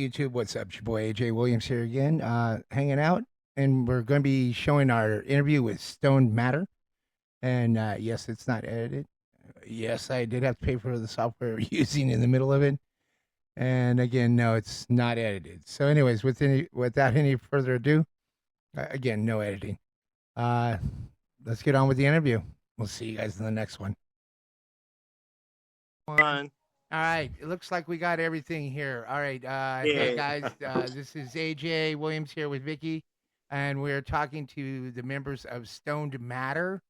YouTube? What's up? It's your boy AJ Williams here again, hanging out, and we're going to be showing our interview with Stoned Matter. And yes, it's not edited. Yes, I did have to pay for the software we're using in the middle of it. And again, no, it's not edited. So, anyways, without any further ado, again, no editing. Uh, let's get on with the interview. We'll see you guys in the next one. Fine. All right, it looks like we got everything here. All right, hey guys, this is AJ Williams here with Vicky, and we're talking to the members of Stoned Matter.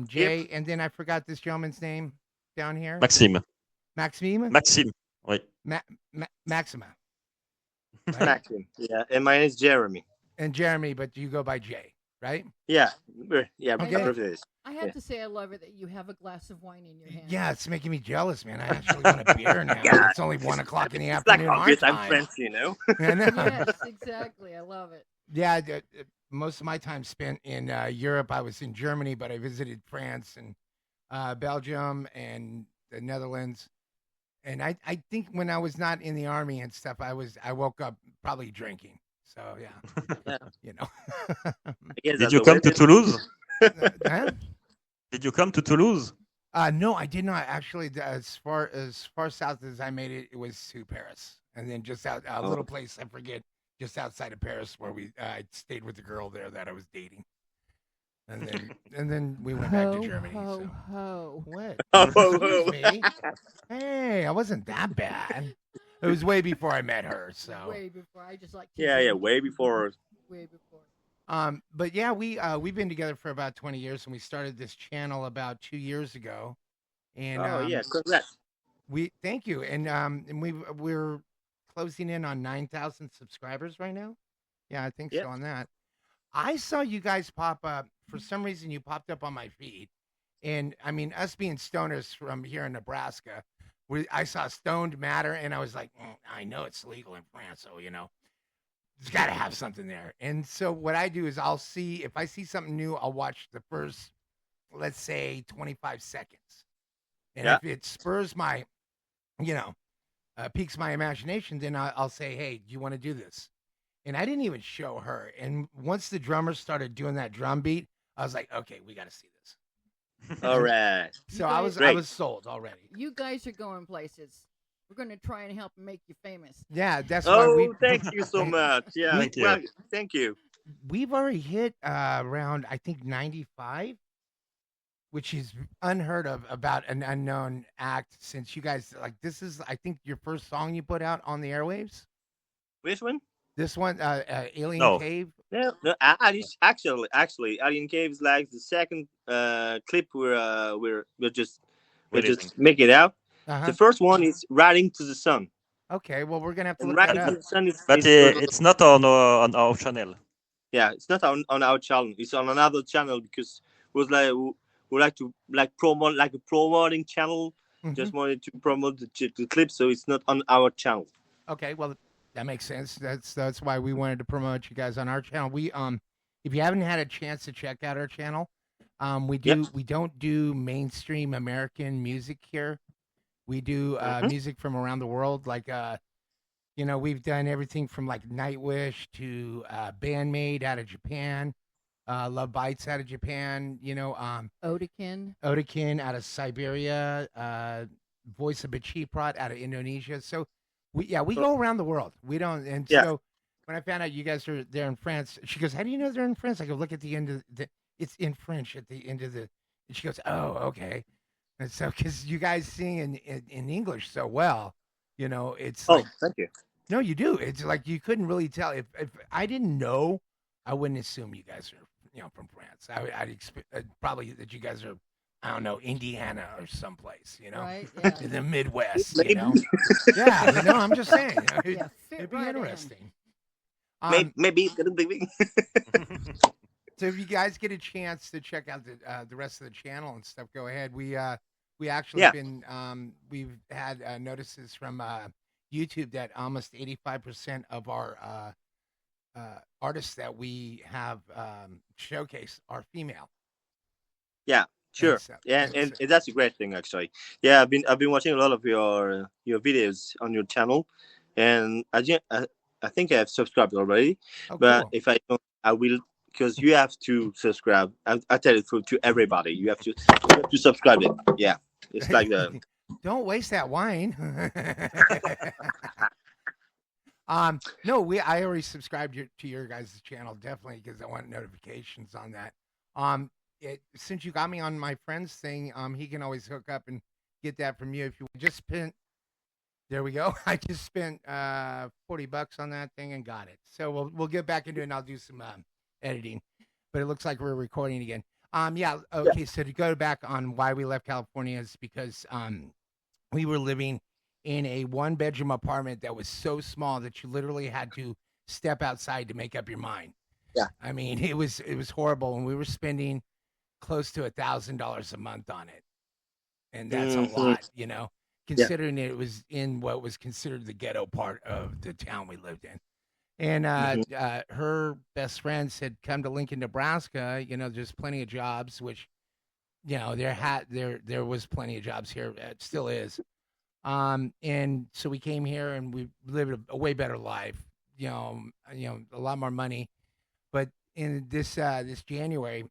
Jay, and then I forgot this gentleman's name down here. Maxime. Maxime? Maxime, oui. Maxima. Right? Maxime, yeah. And my name is Jeremy. And Jeremy, but you go by Jay, right? Yeah. Okay. I have to say I love it that you have a glass of wine in your hand. Yeah, it's making me jealous, man. I actually want a beer now. Yeah. It's only 1 o'clock in the It's afternoon. like obvious, our I'm time. French, you know? I know. Yes, exactly. I love it. Yeah, most of my time spent in Europe. I was in Germany, but I visited France and Belgium and the Netherlands. And I think when I was not in the army and stuff, I woke up probably drinking. So yeah. You know. Did you come to Toulouse? Huh? Did you come to Toulouse? No, I did not actually. As far south as I made it, it was to Paris, and then just out a little place I forget, just outside of Paris, where I stayed with the girl there that I was dating, and then we went back to Germany. What? Excuse me? Hey, I wasn't that bad. It was way before I met her. So way before. I just like way before. Way before. But yeah, we've been together for about 20 years, and we started this channel about 2 years ago. And yeah, congrats. Thank you, and we're closing in on 9,000 subscribers right now. Yeah, I think so on that. I saw you guys pop up for some reason. You popped up on my feed, and I mean, us being stoners from here in Nebraska, I saw Stoned Matter, and I was like, I know it's legal in France, so you know. It's got to have something there. And so what I do is I'll see, if I see something new, I'll watch the first, let's say 25 seconds. And if it spurs my, piques my imagination, then I'll say, hey, do you want to do this? And I didn't even show her. And once the drummer started doing that drum beat, I was like, okay, we got to see this. All right. So I was sold already. You guys are going places. We're going to try and help make you famous. Yeah, that's why thank you so much. Yeah, thank you. We've already hit around, I think, 95, which is unheard of about an unknown act since you guys, this is, I think, your first song you put out on the airwaves. Which one? This one, Alien Cave. No, actually, Alien Cave is like the second clip we're just make it out. The first one is Riding to the Sun. Okay, well, we're gonna have to look Riding that up. to the Sun but it's not on our channel. Yeah, it's not on our channel. It's on another channel because it was like we like to promote a promoting channel. Mm-hmm. Just wanted to promote the clip, so it's not on our channel. Okay, well, that makes sense. That's why we wanted to promote you guys on our channel. We if you haven't had a chance to check out our channel, we don't do mainstream American music here. We do music from around the world, like we've done everything from like Nightwish to Bandmate out of Japan, Love Bites out of Japan, Odekin out of Siberia, Voice of Bachiprat out of Indonesia. So we go around the world. We don't, and so when I found out you guys are there in France, she goes, "How do you know they're in France?" I go, "Look at the end of it's in French at the end of the." And she goes, "Oh, okay." And so, because you guys sing in English so well, it's like, thank you. No, you do. It's like you couldn't really tell. If I didn't know, I wouldn't assume you guys are, from France. I'd expect probably that you guys are, I don't know, Indiana or someplace, right? Yeah. In the Midwest, Maybe. Yeah, I'm just saying. It'd be interesting. Maybe it's gonna be. So if you guys get a chance to check out the rest of the channel and stuff, go ahead. We actually been we've had notices from YouTube that almost 85% of our artists that we have showcased are female. Yeah, sure. And that's a great thing, actually. Yeah, I've been watching a lot of your videos on your channel, and I think I have subscribed already. Oh, But cool. if I don't, I will, because you have to subscribe. I tell it to everybody. You have to subscribe it. Yeah, it's like the Don't waste that wine. No, I already subscribed to your guys' channel definitely because I want notifications on that. Since you got me on my friends thing, he can always hook up and get that from you if you just spent. There we go. I just spent $40 on that thing and got it. So we'll get back into it and I'll do some editing. But it looks like we're recording again. Yeah. Okay. So to go back on why we left California is because we were living in a 1-bedroom apartment that was so small that you literally had to step outside to make up your mind. Yeah. I mean, it was horrible, and we were spending close to $1,000 a month on it, and that's a lot, considering it was in what was considered the ghetto part of the town we lived in. And her best friend said, "Come to Lincoln, Nebraska. There's plenty of jobs." Which, there was plenty of jobs here. It still is. And so we came here and we lived a way better life. A lot more money. But in this January,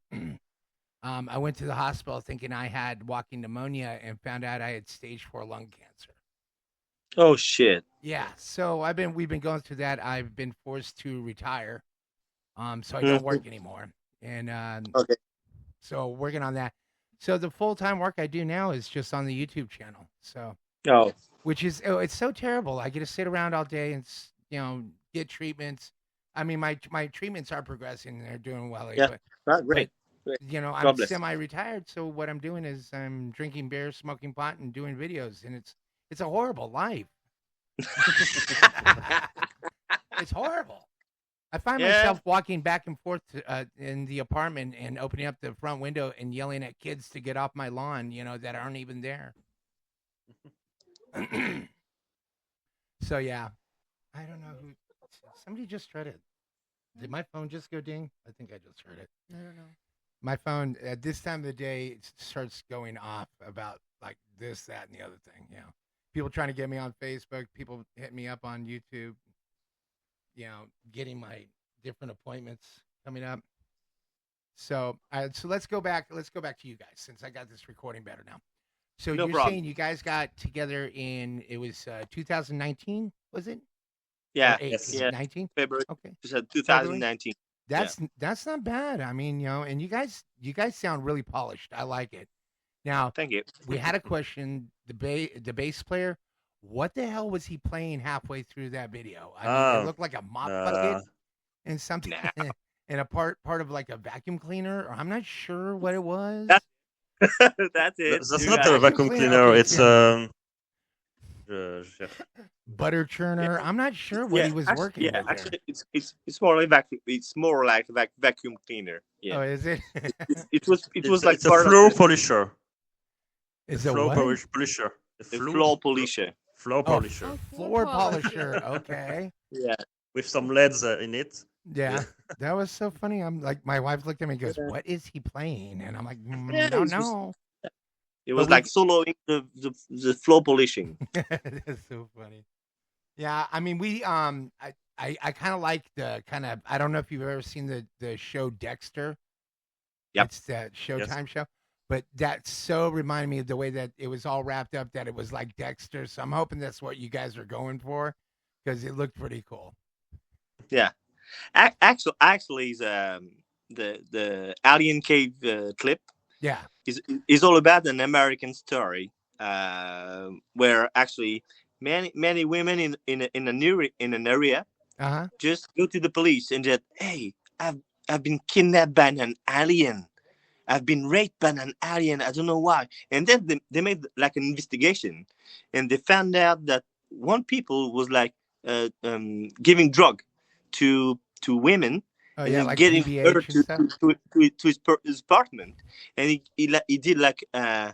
I went to the hospital thinking I had walking pneumonia and found out I had stage 4 lung cancer. Oh shit. Yeah. So we've been going through that. I've been forced to retire. So I don't work anymore. And Okay. so working on that. So the full-time work I do now is just on the YouTube channel. So Oh. which is it's so terrible. I get to sit around all day and get treatments. I mean, my treatments are progressing and they're doing well. Yeah. Great. I'm semi-retired, so what I'm doing is I'm drinking beer, smoking pot, and doing videos, and it's a horrible life. It's horrible. I find myself walking back and forth in the apartment and opening up the front window and yelling at kids to get off my lawn, that aren't even there. So yeah, I don't know who. Somebody just heard it. Did my phone just go ding? I think I just heard it. I don't know. My phone at this time of the day it starts going off about like this, that, and the other thing. People trying to get me on Facebook. People hit me up on YouTube. Getting my different appointments coming up. So let's go back. Let's go back to you guys since I got this recording better now. So No you're problem. saying you guys got together in, it was 2019, was it? Yeah. Yeah. 19? February. Okay. 2019. That's not bad. I mean, and you guys sound really polished. I like it. Now, Thank you. we had a question. The bass player, what the hell was he playing halfway through that video? I mean, it looked like a mop bucket and something, and a part of like a vacuum cleaner, or I'm not sure what it was. That's it. That's not a vacuum cleaner. Okay, It's butter churner. I'm not sure what he was working with. Yeah, there. actually, it's more like vacuum. It's more like vacuum cleaner. Yeah. Oh, is it? It was like it's a floor polisher. Is it floor what? polisher. The floor polisher. Floor polisher. Oh, Floor polisher. Okay. Yeah. With some LEDs in it. Yeah, that was so funny. I'm like, my wife looked at me and goes, "What is he playing?" And I'm like, Yeah, "I don't it's just- know." It was But like soloing the floor polishing. That's so funny. Yeah, I mean, we I kind of like the kind of, I don't know if you've ever seen the show Dexter. Yep. It's that Showtime show. But that so reminded me of the way that it was all wrapped up, that it was like Dexter. So I'm hoping that's what you guys are going for, because it looked pretty cool. Yeah. Actually, the Alien Cave clip Yeah. is all about an American story where actually many women in an area Uh-huh. just go to the police and said, "Hey, I've been kidnapped by an alien. I've been raped by an alien. I don't know why." And then they made like an investigation, and they found out that one people was like giving drug to women, Oh and yeah, then like getting her BBH and stuff. to his apartment, and he did like an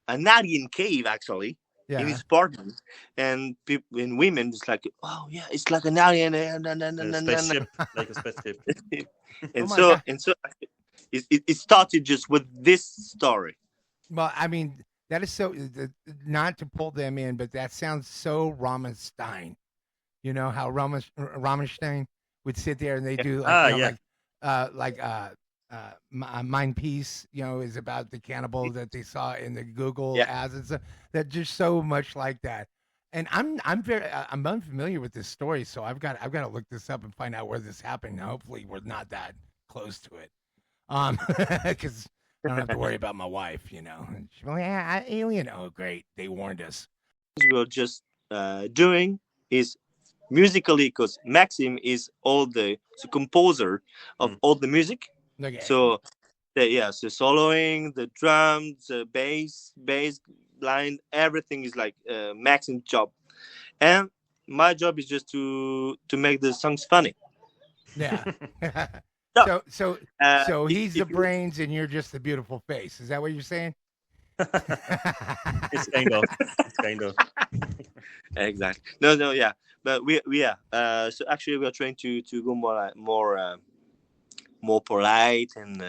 alien cave actually in Yeah. his apartment, and people and women just like, "Oh yeah, it's like an alien," A spaceship, like a spaceship. and Oh my so God. and so it started just with this story. Well, I mean, that is so, not to pull them in, but that sounds so Rammstein. You know how Rammstein would sit there and they do yeah. Mind Peace, is about the cannibal that they saw in the Google Yeah. ads and stuff. That just so much like that. And I'm unfamiliar with this story, so I've got to look this up and find out where this happened. Hopefully, we're not that close to it, because I don't have to worry about my wife. And she's like, yeah, Alien. Oh, great, they warned us. We're just doing is musically, because Maxim is all the composer of all the music. Okay. So so soloing, the drums, the bass line, everything is like Maxim's job, and my job is just to make the songs funny. Yeah. So, So he's if the you- brains and you're just the beautiful face. Is that what you're saying? It's kind of. It's kind of. Exactly. No, yeah, but we so actually we are trying to go more polite and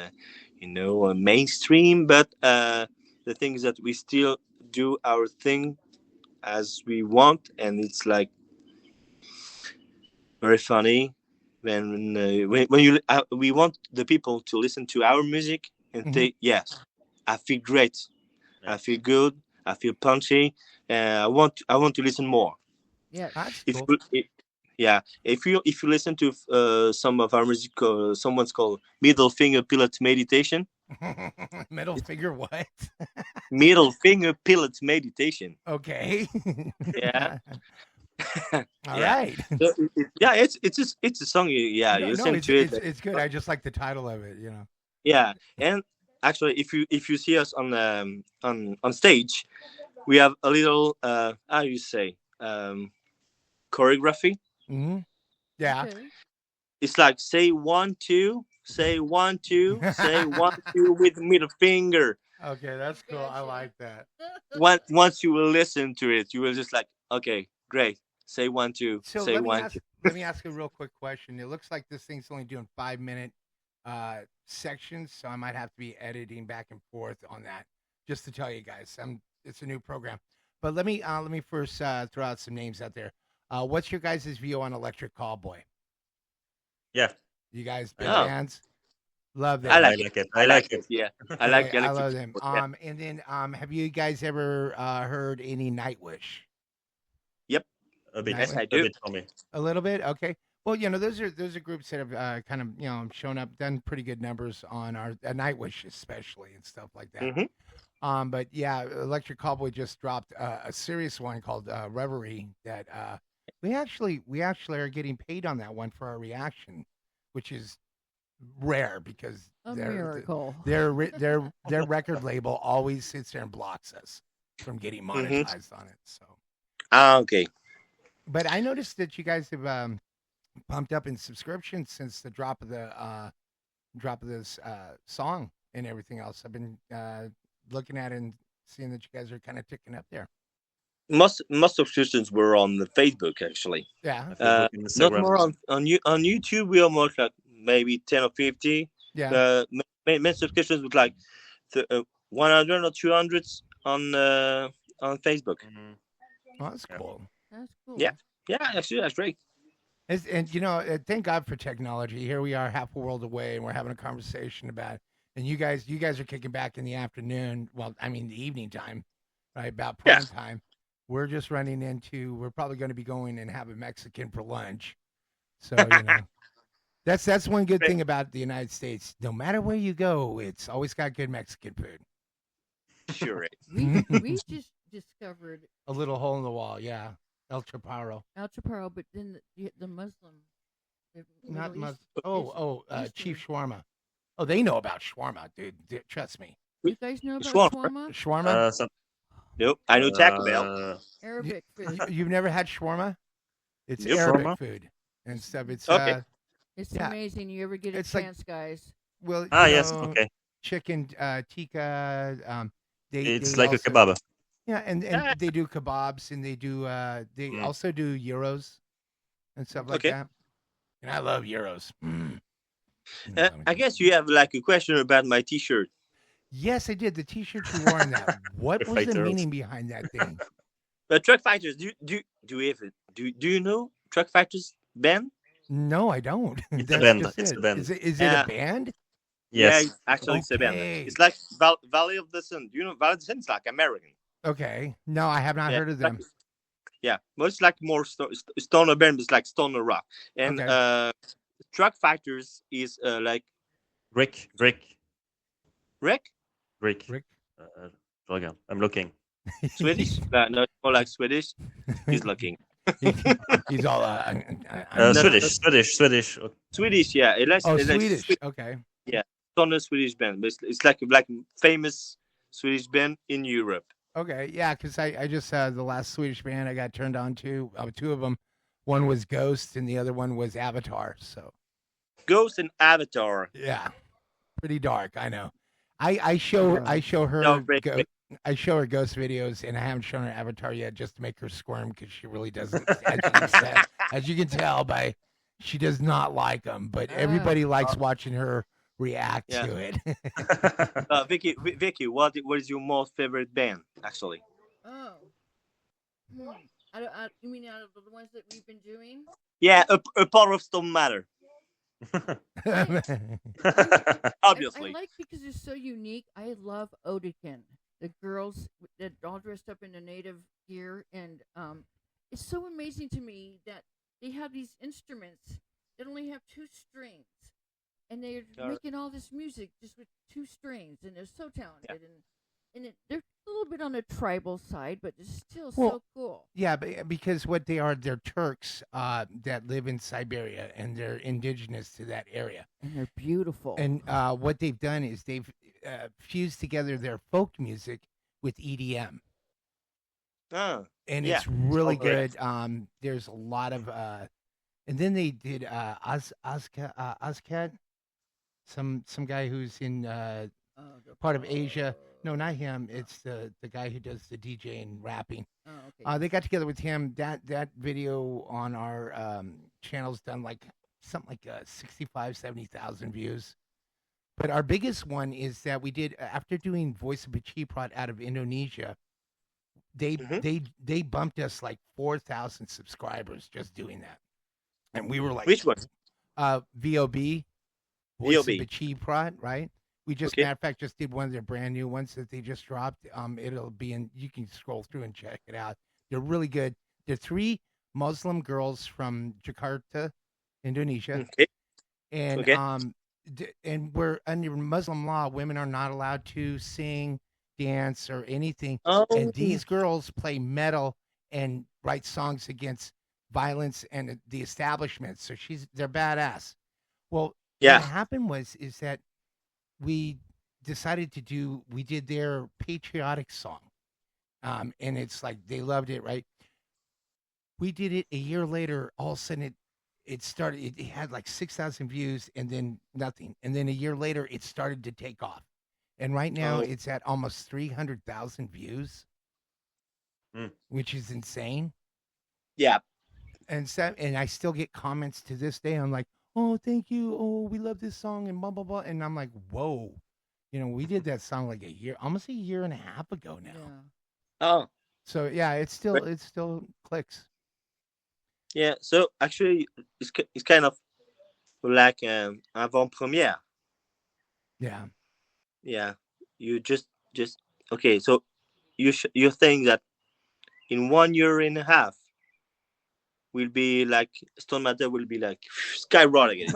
mainstream, but the thing is that we still do our thing as we want, and it's like very funny when you we want the people to listen to our music and say, yes, I feel great, I feel good, I feel punchy, I want to listen more. Yeah. That's If cool. if you listen to some of our music, someone's called Middle Finger Pilot Meditation. Middle finger what? Middle Finger Pilot Meditation. Okay. Yeah. All Yeah. right. So, it's a song. You No, listen it's, to it. it's good. I just like the title of it. Yeah, and actually, if you see us on stage, we have a little how do you say choreography. Mm-hmm. Yeah. Okay. It's like say 1 2, say 1 2, say 1 2 with middle finger. Okay, that's cool. I like that. Once you will listen to it, you will just like, okay, great. Say 1 2, So say 1 2. let me ask a real quick question. It looks like this thing's only doing 5-minute sections, so I might have to be editing back and forth on that. Just to tell you guys, it's a new program. But let me first throw out some names out there. What's your guys' view on Electric Callboy? Yeah, You guys big Oh. fans? Love that. I I like like it. I like it. Yeah, I like Okay, I Electric love them. Callboy, yeah. And then have you guys ever heard any Nightwish? A bit. Yes, I A do. bit for me. A little bit, okay. Well, those are groups that have kind of shown up, done pretty good numbers on our Nightwish especially and stuff like that. Mhm. But yeah, Electric Callboy just dropped a serious one called Reverie that we actually are getting paid on that one for our reaction, which is rare because A miracle. their record label always sits there and blocks us from getting monetized on it. So. Okay. But I noticed that you guys have pumped up in subscriptions since the drop of this song and everything else. I've been looking at it and seeing that you guys are kind of ticking up there. Most subscriptions were on the Facebook actually. Yeah. Facebook, Not Instagram. more on YouTube. We are more like maybe 10 or 50. Yeah. Main subscriptions with like 100 or 200 on Facebook. Mhm. Oh, that's Yeah. cool. That's cool. Yeah. Yeah, actually, that's great. And thank God for technology. Here we are, half a world away, and we're having a conversation about. And you guys are kicking back in the afternoon. Well, I mean the evening time, right? About prime time. We're just running into. We're probably going to be going and have a Mexican for lunch. So that's one good thing about the United States. No matter where you go, it's always got good Mexican food. Sure. We just discovered A little hole in the wall, yeah. El Chaparro. El Chaparro, but then the Muslim. Not Middle much. East- Chief Eastern. Shawarma. Oh, they know about shawarma, dude. Trust me. You guys know about Shawarma. shawarma? Shawarma? Some, Nope. I know Taco Bell. Arabic food. You've never had shawarma? It's Nope. Arabic Shawarma? food and stuff. It's Okay. It's Yeah. amazing. You ever get a It's like- chance, guys? well, yes. Okay. chicken tikka. It's they like also, a kebab. Yeah, and they do kebabs and they do they Mm. also do gyros and stuff like Okay. that. And I love gyros. I guess you have like a question about my T-shirt. Yes, I did. The T-shirt you wore in that. What was the Fighters. meaning behind that thing? But Truck Fighters, do you know Truck Fighters band? No, I don't. It's a That's band. just It's it. a band. Is it Yeah. a band? Yeah, Yes. actually, it's a band. Okay. It's like Valley of the Sun. Do you know Valley of the Sun? It's like American. Okay. No, I have not Yeah, heard of it's like- them. yeah, but it's like more stoner band. It's like stoner rock. And Okay. Truck Fighters is like Rick. Rick, Rick? Rogan. I'm looking. Swedish. No, it's more like Swedish. He's looking. He's all No, Swedish. Swedish, yeah. It's like Swedish. Okay. stoner Swedish band, but it's like famous Swedish band in Europe. Okay. Yeah, because I just the last Swedish band I got turned on to, two of them. One was Ghost and the other one was Avatar. So Ghost and Avatar. yeah, pretty dark. I know. I show her No, great. I show her Ghost videos, and I haven't shown her Avatar yet, just to make her squirm because she really doesn't. As you can tell by, she does not like them. But everybody likes watching her react to it. Vicky, what is your most favorite band? Actually, Oh. You mean out of the ones that we've been doing? yeah, a part of Stone Matter, obviously. I like because they're so unique. I love Odekin. The girls that all dressed up in the native gear, and it's so amazing to me that they have these instruments that only have 2 strings, and they're making all this music just with 2 strings, and they're so talented, and they're a little bit on the tribal side, but it's still so cool. Yeah, because what they are, they're Turks that live in Siberia, and they're indigenous to that area. And they're beautiful. And what they've done is they've fused together their folk music with EDM. Oh, And yeah. it's really great. good. There's a lot of and then they did Ozcat, some guy who's in part of Asia. No, not him. It's the guy who does the DJ and rapping. Oh, okay. They got together with him. That video on our channel's done something like 70,000 views. But our biggest one is that we did after doing Voice of Bachiprat out of Indonesia. They bumped us like 4,000 subscribers just doing that, and we were like, which one? VOB, Voice VOB. of Bachiprat, right? We just, matter of fact, just did one of their brand new ones that they just dropped. It'll be in. You can scroll through and check it out. They're really good. They're 3 Muslim girls from Jakarta, Indonesia, Okay. and and we're under Muslim law, women are not allowed to sing, dance, or anything. Oh, And these girls play metal and write songs against violence and the establishment. So they're badass. Well, yeah. what happened is that we decided we did their patriotic song. And it's like, they loved it, right? We did it a year later. All of a sudden it started, it had like 6,000 views and then nothing. And then a year later, it started to take off. And right now it's at almost 300,000 views, which is insane. Yeah. And I still get comments to this day. I'm like, oh, thank you. Oh, we love this song and blah, blah, blah. And I'm like, whoa, we did that song like almost a year and a half ago now. Yeah. Oh. So yeah, it still clicks. Yeah. So actually, it's kind of like avant-première. Yeah. Yeah. You just okay. So you're saying that in 1 year and a half will be like Stone Matter will be like skyrocketing.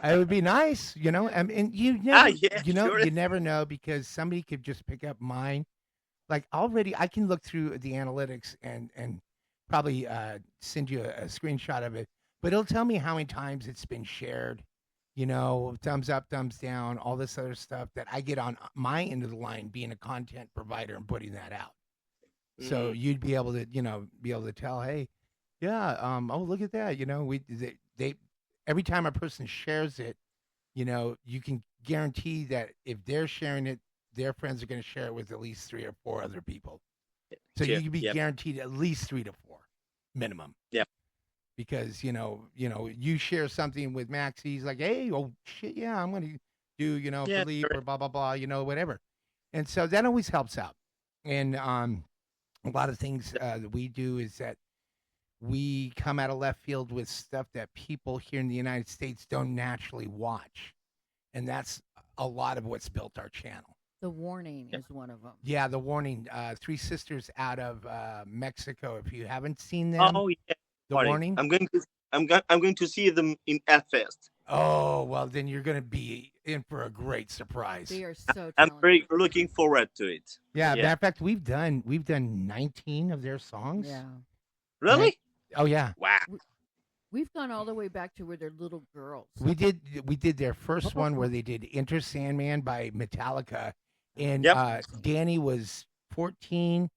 It would be nice, and you never, you never know, because somebody could just pick up mine. Like already, I can look through the analytics and probably send you a screenshot of it, but it'll tell me how many times it's been shared, thumbs up, thumbs down, all this other stuff that I get on my end of the line, being a content provider and putting that out. So you'd be able to tell, hey, yeah, oh, look at that, they every time a person shares it, you can guarantee that if they're sharing it, their friends are going to share it with at least 3 or 4 other people. So you can be guaranteed at least 3 to 4 minimum. Yeah. Because, you share something with Max, he's like, hey, oh shit, yeah, I'm going to do, Philippe or blah, blah, blah, whatever. And so that always helps out. And a lot of things that we do is that we come out of left field with stuff that people here in the United States don't naturally watch. And that's a lot of what's built our channel. The Warning is one of them. Yeah, The Warning, Three Sisters out of Mexico. If you haven't seen them, Oh yeah, The Warning. I'm going to see them in Hellfest. Oh, well, then you're going to be in for a great surprise. They are so talented. I'm very looking forward to it. Yeah, matter of fact, we've done 19 of their songs. Yeah. Really? Oh yeah. Wow. We've gone all the way back to where they're little girls. We did their first one where they did Enter Sandman by Metallica, and Danny was 14,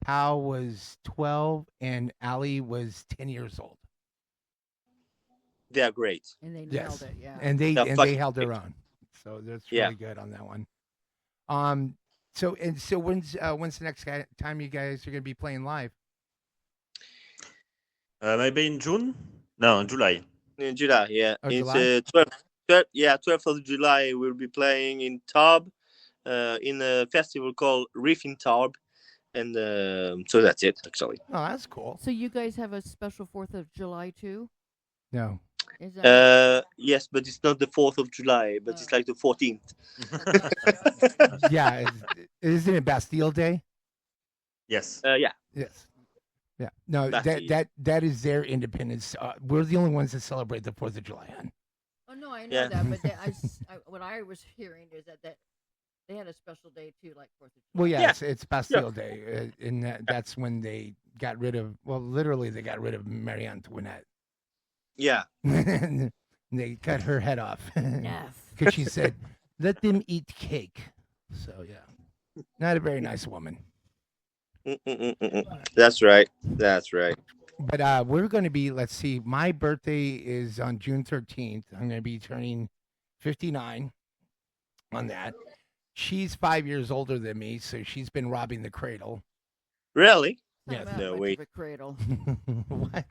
Pal was 12, and Ali was 10 years old. They are great. And they nailed it, yeah. And they fucking held their great. own. So that's really good on that one. So when's the next time you guys are going to be playing live? Maybe in June? No, in July. In July, yeah. Oh, It's July? 12th of July. We'll be playing in Tarbes, in a festival called Reef in Tarbes, and so that's it actually. Oh, that's cool. So you guys have a special 4th of July too? No. Is that Yes, but it's not the 4th of July, but it's like the 14th. Yeah, isn't it Bastille Day? Yes. Yeah. Yes. Yeah. No, Bastille. that is their independence. We're the only ones that celebrate the 4th of July, hon. Oh no, I know Yeah. that, but what I was hearing is that they had a special day too, like 4th of July. Well, yeah, Yeah. it's Bastille Day, and that's when they got rid of. Well, literally, they got rid of Marie Antoinette. Yeah. And they cut her head off Enough. because she said, "Let them eat cake." So yeah, not a very nice woman. That's right. That's right. But we're going to be. Let's see. My birthday is on June 13th. I'm going to be turning 59 on that. She's 5 years older than me, so she's been robbing the cradle. Really? Not Yes. that No, much wait. of a cradle. What?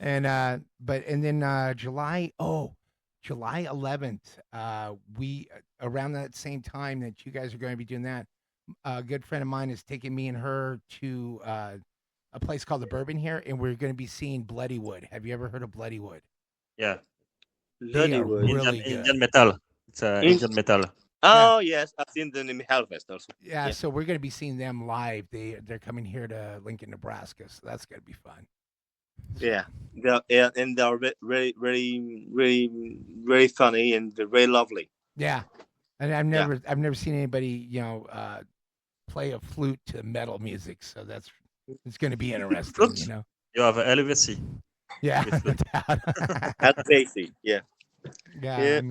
And then July 11th, we around that same time that you guys are going to be doing that, a good friend of mine is taking me and her to a place called the Bourbon here, and we're going to be seeing Bloodywood. Have you ever heard of Bloodywood? Yeah. They are Bloodywood. really good. Indian metal. It's Indian metal. Oh yes, I've seen them in Hellfest also. Yeah, so we're going to be seeing them live. They're coming here to Lincoln, Nebraska, so that's going to be fun. Yeah, and they're very, very, very, very funny and they're very lovely. Yeah, and I've never seen anybody play a flute to metal music, so it's going to be interesting. You have Elvis. Yeah, With no flute. doubt. That's Stacy. Yeah. Yeah, Yeah. I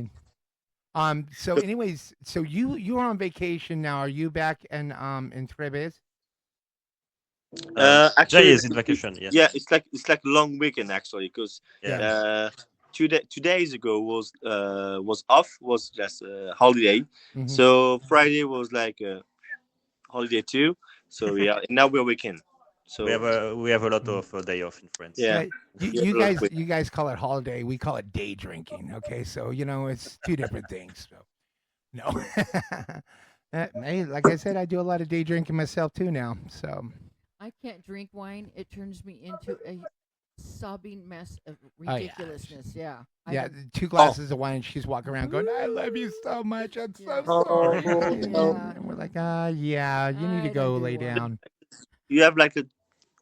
mean, so anyways, so you're on vacation now. Are you back in Trebes? Actually, Jay is in vacation. Yes. Yeah, it's like a long weekend actually, because Yeah. 2 days ago was off, was just a holiday. Mhm. So Friday was like a holiday too. So yeah, and now we're weekend. So We have a lot of day off in France. Yeah. You guys call it holiday. We call it day drinking. Okay, so it's two different things. So no, hey, like I said, I do a lot of day drinking myself too now. So I can't drink wine. It turns me into a sobbing mess of yeah. ridiculousness. Yeah. yeah, 2 glasses of wine. She's walking around going, "I love you so much. I'm so Yeah. sorry." Yeah. And we're like, yeah, you need to I go don't do lay wine. down. you have like a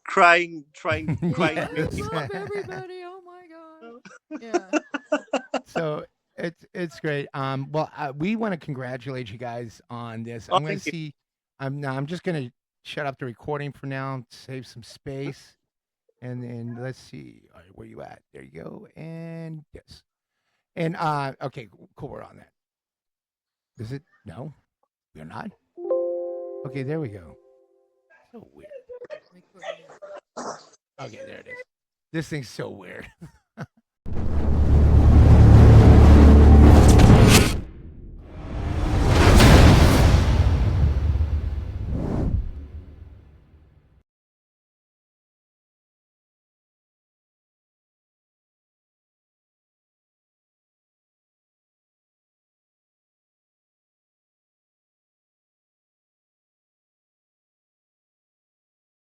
crying. Yeah, I love everybody. Oh my god. Yeah. So it's great. Well, we want to congratulate you guys on this. Oh, I'm going thank to see. I'm just going to shut up the recording for now, save some space, and then let's see. All right, where you at? There you go. And yes. And okay, cool. We're on that. Is it? No, we're not. Okay, there we go. So weird. Okay, there it is. This thing's so weird.